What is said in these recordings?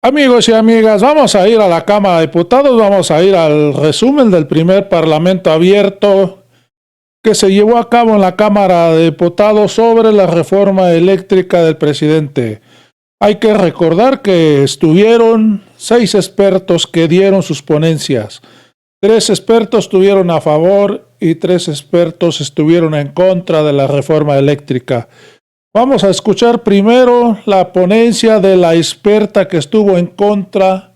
Amigos y amigas, vamos a ir a la Cámara de Diputados, vamos a ir al resumen del primer Parlamento abierto que se llevó a cabo en la Cámara de Diputados sobre la reforma eléctrica del presidente. Hay que recordar que estuvieron 6 expertos que dieron sus ponencias. 3 expertos estuvieron a favor y 3 expertos estuvieron en contra de la reforma eléctrica. Vamos a escuchar primero la ponencia de la experta que estuvo en contra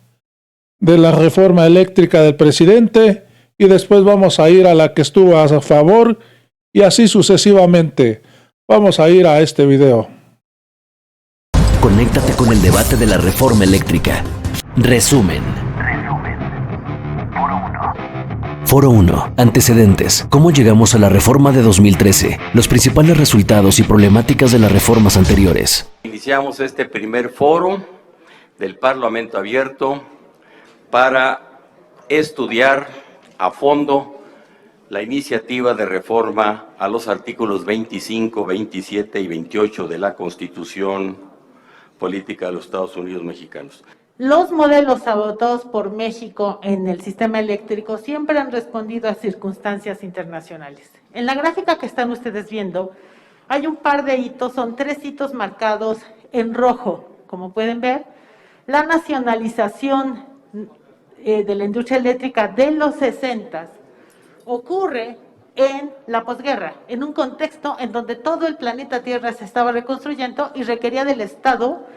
de la reforma eléctrica del presidente y después vamos a ir a la que estuvo a favor y así sucesivamente. Vamos a ir a este video. Conéctate con el debate de la reforma eléctrica. Resumen. Foro 1. Antecedentes. ¿Cómo llegamos a la reforma de 2013? Los principales resultados y problemáticas de las reformas anteriores. Iniciamos este primer foro del Parlamento abierto para estudiar a fondo la iniciativa de reforma a los artículos 25, 27 y 28 de la Constitución Política de los Estados Unidos Mexicanos. Los modelos adoptados por México en el sistema eléctrico siempre han respondido a circunstancias internacionales. En la gráfica que están ustedes viendo, hay un par de hitos, son 3 hitos marcados en rojo. Como pueden ver, la nacionalización de la industria eléctrica de los 60 ocurre en la posguerra, en un contexto en donde todo el planeta Tierra se estaba reconstruyendo y requería del Estado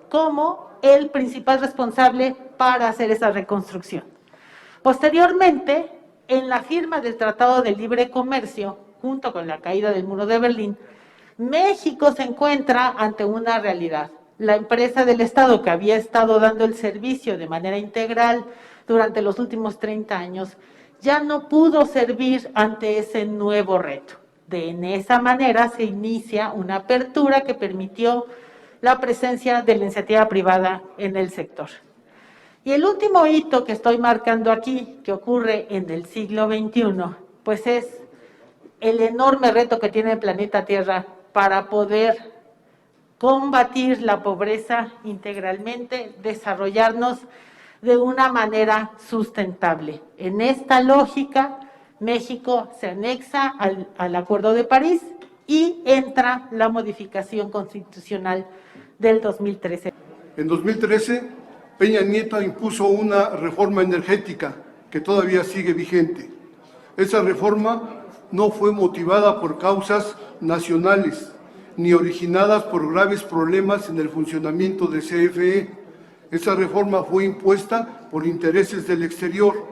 como el principal responsable para hacer esa reconstrucción. Posteriormente, en la firma del Tratado de Libre Comercio, junto con la caída del Muro de Berlín, México se encuentra ante una realidad. La empresa del Estado que había estado dando el servicio de manera integral durante los últimos 30 años, ya no pudo servir ante ese nuevo reto. En esa manera se inicia una apertura que permitió la presencia de la iniciativa privada en el sector. Y el último hito que estoy marcando aquí, que ocurre en el siglo XXI, pues es el enorme reto que tiene el planeta Tierra para poder combatir la pobreza integralmente, desarrollarnos de una manera sustentable. En esta lógica, México se anexa al Acuerdo de París y entra la modificación constitucional del 2013. En 2013, Peña Nieto impuso una reforma energética que todavía sigue vigente. Esa reforma no fue motivada por causas nacionales, ni originadas por graves problemas en el funcionamiento de CFE. Esa reforma fue impuesta por intereses del exterior.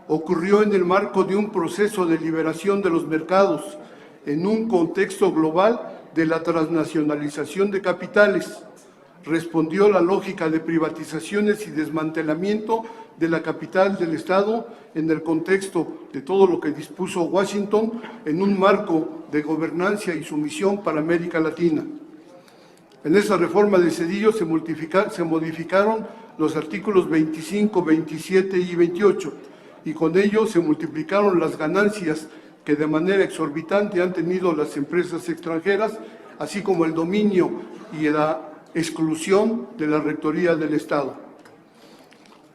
Ocurrió en el marco de un proceso de liberación de los mercados, en un contexto global de la transnacionalización de capitales. Respondió la lógica de privatizaciones y desmantelamiento de la capital del Estado en el contexto de todo lo que dispuso Washington en un marco de gobernancia y sumisión para América Latina. En esa reforma de Zedillo se modificaron los artículos 25, 27 y 28 y con ello se multiplicaron las ganancias que de manera exorbitante han tenido las empresas extranjeras, así como el dominio y la exclusión de la rectoría del Estado.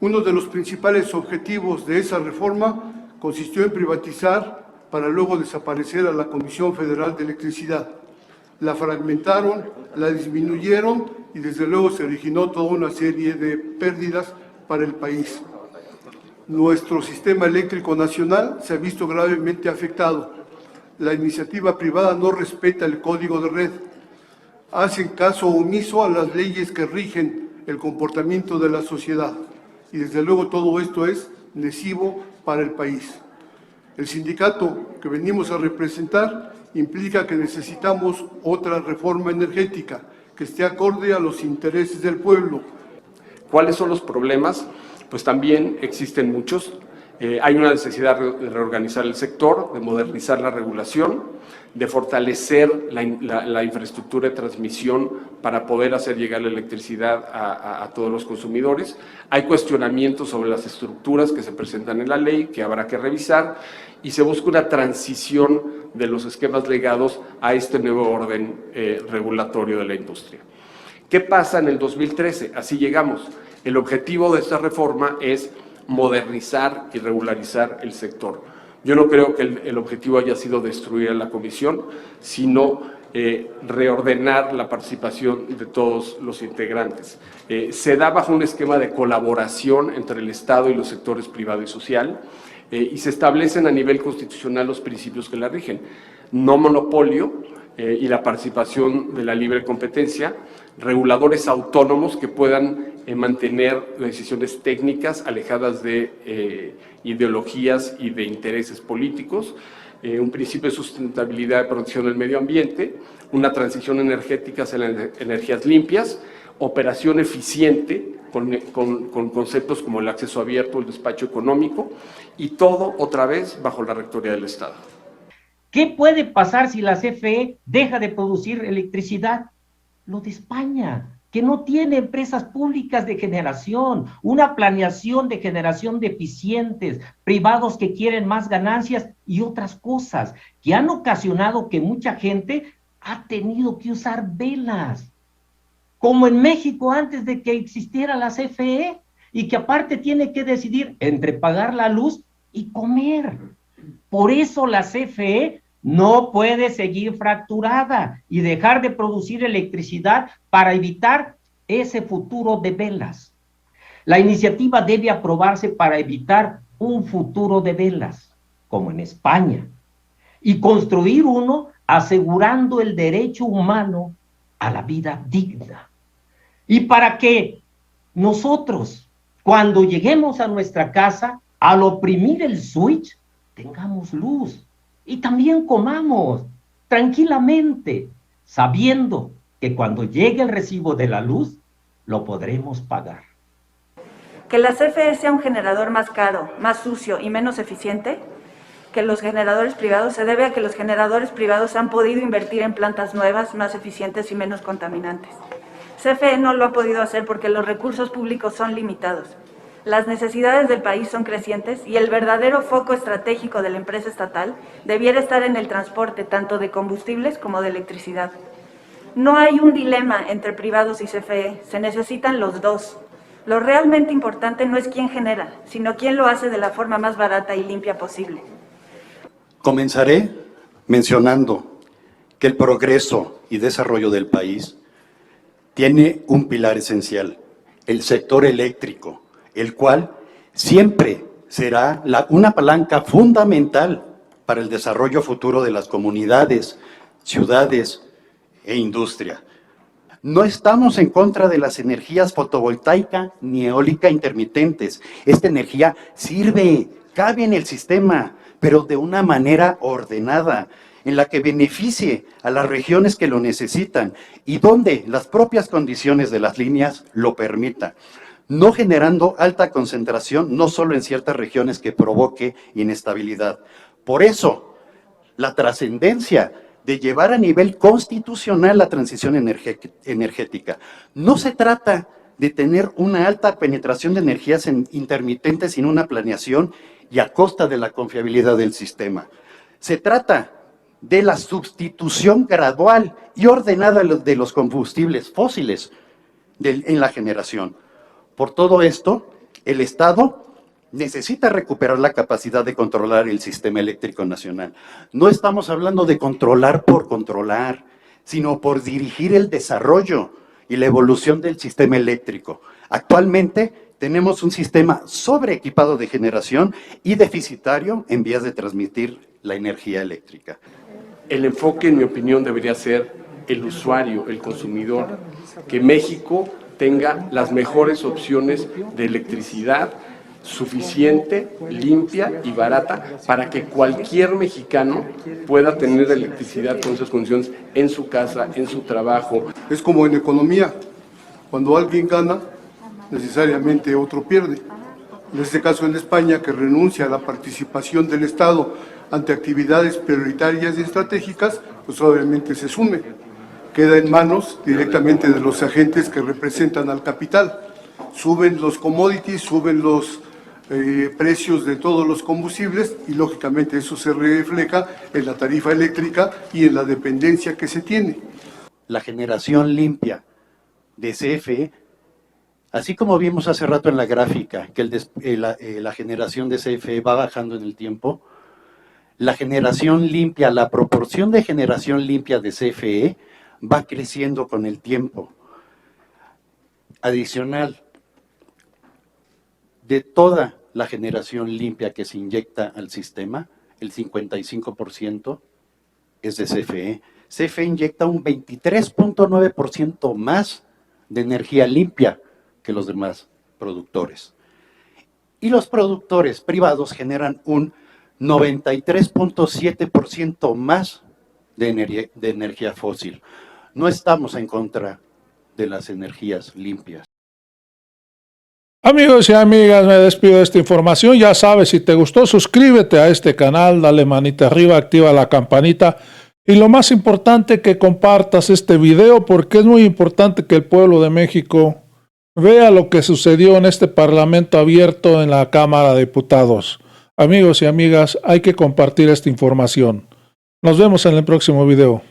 Uno de los principales objetivos de esa reforma consistió en privatizar para luego desaparecer a la Comisión Federal de Electricidad. La fragmentaron, la disminuyeron y desde luego se originó toda una serie de pérdidas para el país. Nuestro sistema eléctrico nacional se ha visto gravemente afectado. La iniciativa privada no respeta el código de red. Hacen caso omiso a las leyes que rigen el comportamiento de la sociedad. Y desde luego todo esto es lesivo para el país. El sindicato que venimos a representar implica que necesitamos otra reforma energética que esté acorde a los intereses del pueblo. ¿Cuáles son los problemas? Pues también existen muchos. Hay una necesidad de reorganizar el sector, de modernizar la regulación, de fortalecer la infraestructura de transmisión para poder hacer llegar la electricidad a todos los consumidores. Hay cuestionamientos sobre las estructuras que se presentan en la ley, que habrá que revisar, y se busca una transición de los esquemas legados a este nuevo orden regulatorio de la industria. ¿Qué pasa en el 2013? Así llegamos. El objetivo de esta reforma es modernizar y regularizar el sector. Yo no creo que el objetivo haya sido destruir a la comisión, sino reordenar la participación de todos los integrantes. Se da bajo un esquema de colaboración entre el Estado y los sectores privado y social, y se establecen a nivel constitucional los principios que la rigen. No monopolio y la participación de la libre competencia, reguladores autónomos que puedan mantener decisiones técnicas alejadas de ideologías y de intereses políticos, un principio de sustentabilidad de protección del medio ambiente, una transición energética hacia las energías limpias, operación eficiente con conceptos como el acceso abierto, el despacho económico, y todo otra vez bajo la rectoría del Estado. ¿Qué puede pasar si la CFE deja de producir electricidad? Lo de España, que no tiene empresas públicas de generación, una planeación de generación de eficientes, privados que quieren más ganancias y otras cosas, que han ocasionado que mucha gente ha tenido que usar velas, como en México antes de que existiera la CFE, y que aparte tiene que decidir entre pagar la luz y comer. Por eso la CFE no puede seguir fracturada y dejar de producir electricidad para evitar ese futuro de velas. La iniciativa debe aprobarse para evitar un futuro de velas, como en España, y construir uno asegurando el derecho humano a la vida digna. Y para que nosotros, cuando lleguemos a nuestra casa, al oprimir el switch, tengamos luz y también comamos tranquilamente, sabiendo que cuando llegue el recibo de la luz, lo podremos pagar. Que la CFE sea un generador más caro, más sucio y menos eficiente que los generadores privados se debe a que los generadores privados han podido invertir en plantas nuevas, más eficientes y menos contaminantes. CFE no lo ha podido hacer porque los recursos públicos son limitados. Las necesidades del país son crecientes y el verdadero foco estratégico de la empresa estatal debiera estar en el transporte tanto de combustibles como de electricidad. No hay un dilema entre privados y CFE, se necesitan los dos. Lo realmente importante no es quién genera, sino quién lo hace de la forma más barata y limpia posible. Comenzaré mencionando que el progreso y desarrollo del país tiene un pilar esencial, el sector eléctrico, el cual siempre será una palanca fundamental para el desarrollo futuro de las comunidades, ciudades e industria. No estamos en contra de las energías fotovoltaica ni eólica intermitentes. Esta energía sirve, cabe en el sistema, pero de una manera ordenada, en la que beneficie a las regiones que lo necesitan y donde las propias condiciones de las líneas lo permitan, no generando alta concentración, no solo en ciertas regiones que provoque inestabilidad. Por eso, la trascendencia de llevar a nivel constitucional la transición energética. No se trata de tener una alta penetración de energías intermitentes sin una planeación y a costa de la confiabilidad del sistema. Se trata de la sustitución gradual y ordenada de los combustibles fósiles en la generación. Por todo esto, el Estado necesita recuperar la capacidad de controlar el sistema eléctrico nacional. No estamos hablando de controlar por controlar, sino por dirigir el desarrollo y la evolución del sistema eléctrico. Actualmente tenemos un sistema sobreequipado de generación y deficitario en vías de transmitir la energía eléctrica. El enfoque, en mi opinión, debería ser el usuario, el consumidor, que México tenga las mejores opciones de electricidad suficiente, limpia y barata para que cualquier mexicano pueda tener electricidad con esas condiciones en su casa, en su trabajo. Es como en economía, cuando alguien gana, necesariamente otro pierde. En este caso en España, que renuncia a la participación del Estado ante actividades prioritarias y estratégicas, pues obviamente se sume. Queda en manos directamente de los agentes que representan al capital. Suben los commodities, suben los precios de todos los combustibles y lógicamente eso se refleja en la tarifa eléctrica y en la dependencia que se tiene. La generación limpia de CFE, así como vimos hace rato en la gráfica, que la generación de CFE va bajando en el tiempo, la generación limpia, la proporción de generación limpia de CFE va creciendo con el tiempo. Adicional, de toda la generación limpia que se inyecta al sistema, el 55% es de CFE. CFE inyecta un 23.9% más de energía limpia que los demás productores. Y los productores privados generan un 93.7% más de energía fósil. No estamos en contra de las energías limpias. Amigos y amigas, me despido de esta información. Ya sabes, si te gustó, suscríbete a este canal, dale manita arriba, activa la campanita. Y lo más importante, que compartas este video, porque es muy importante que el pueblo de México vea lo que sucedió en este Parlamento abierto en la Cámara de Diputados. Amigos y amigas, hay que compartir esta información. Nos vemos en el próximo video.